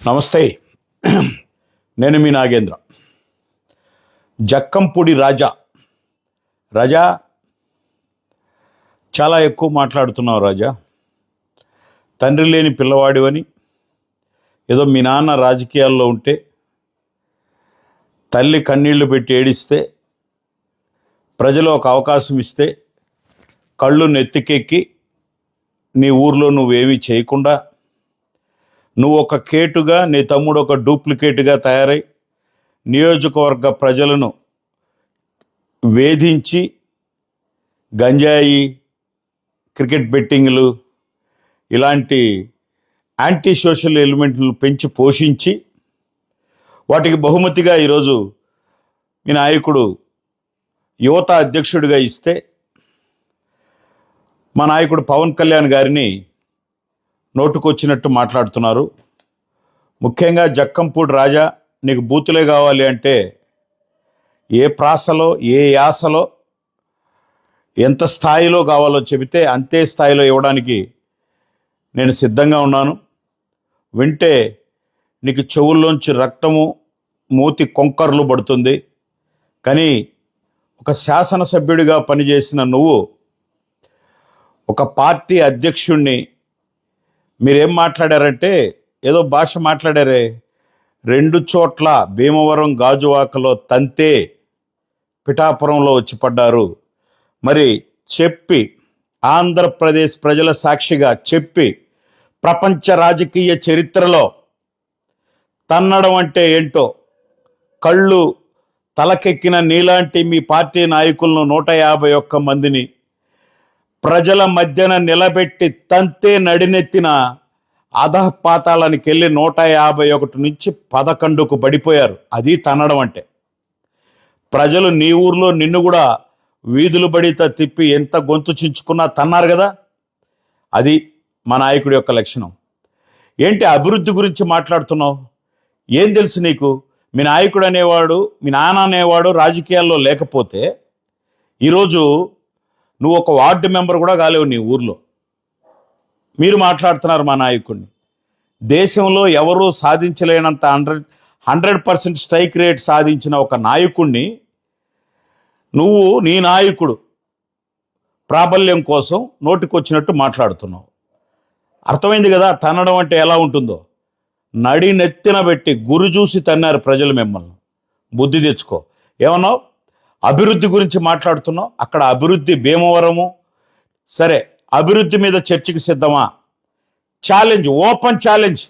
నమస్తే. నేను మీ నాగేంద్ర. జక్కంపూడి రాజా చాలా ఎక్కువ మాట్లాడుతున్నావు రాజా. తండ్రి లేని పిల్లవాడివని, ఏదో మీ నాన్న రాజకీయాల్లో ఉంటే తల్లి కన్నీళ్లు పెట్టి ఏడిస్తే ప్రజలు ఒక అవకాశం ఇస్తే కళ్ళు నెత్తికెక్కి నీ ఊర్లో నువ్వేమీ చేయకుండా నువ్వు ఒక కేటుగా, నీ తమ్ముడు ఒక డూప్లికేట్గా తయారై నియోజకవర్గ ప్రజలను వేధించి గంజాయి, క్రికెట్ బెట్టింగ్లు ఇలాంటి యాంటీ సోషల్ ఎలిమెంట్లు పెంచి పోషించి వాటికి బహుమతిగా ఈరోజు మీ నాయకుడు యువత అధ్యక్షుడిగా ఇస్తే మా నాయకుడు పవన్ కళ్యాణ్ గారిని నోటుకొచ్చినట్టు మాట్లాడుతున్నారు. ముఖ్యంగా జక్కంపూడి రాజా, నీకు బూతులే కావాలి అంటే ఏ ప్రాసలో, ఏ యాసలో, ఎంత స్థాయిలో కావాలో చెబితే అంతే స్థాయిలో ఇవ్వడానికి నేను సిద్ధంగా ఉన్నాను. వింటే నీకు చెవుల్లోంచి రక్తము, మూతి కొంకర్లు పడుతుంది. కానీ ఒక శాసనసభ్యుడిగా పనిచేసిన నువ్వు ఒక పార్టీ అధ్యక్షుణ్ణి మీరేం మాట్లాడారంటే ఏదో భాష మాట్లాడారే. 2 చోట్ల భీమవరం, గాజువాకలో తంతే పిఠాపురంలో వచ్చి పడ్డారు. మరి చెప్పి ఆంధ్రప్రదేశ్ ప్రజల సాక్షిగా చెప్పి ప్రపంచ రాజకీయ చరిత్రలో తన్నడం అంటే ఏంటో కళ్ళు తలకెక్కిన నీలాంటి మీ పార్టీ నాయకులను 151 మందిని ప్రజల మధ్యన నిలబెట్టి తంతే నడినెత్తిన అధపాతాళానికి వెళ్ళి 151 నుంచి 11కు పడిపోయారు. అది తన్నడం అంటే. ప్రజలు నీ ఊర్లో నిన్ను కూడా వీధులు బడిత తిప్పి ఎంత గొంతు చించుకున్నా తన్నారు కదా. అది మా నాయకుడి యొక్క లక్షణం. ఏంటి అభివృద్ధి గురించి మాట్లాడుతున్నావు? ఏం తెలుసు నీకు? మీ నాయకుడు అనేవాడు, మీ నాన్న అనేవాడు రాజకీయాల్లో లేకపోతే ఈరోజు నువ్వు ఒక వార్డు మెంబర్ కూడా కాలేవు నీ ఊర్లో. మీరు మాట్లాడుతున్నారు మా నాయకుడిని. దేశంలో ఎవరూ సాధించలేనంత 100% స్ట్రైక్ రేట్ సాధించిన ఒక నాయకుడిని నువ్వు నీ నాయకుడు ప్రాబల్యం కోసం నోటికొచ్చినట్టు మాట్లాడుతున్నావు. అర్థమైంది కదా తన్నడం అంటే ఎలా ఉంటుందో. నడి నెత్తిన పెట్టి గురి చూసి తన్నారు ప్రజలు మిమ్మల్ని. బుద్ధి తెచ్చుకో. ఏమన్నావు? అభివృద్ధి గురించి మాట్లాడుతున్నావు. అక్కడ అభివృద్ధి భీమవరము. సరే, అభివృద్ధి మీద చర్చకి సిద్ధమా? Challenge, open challenge.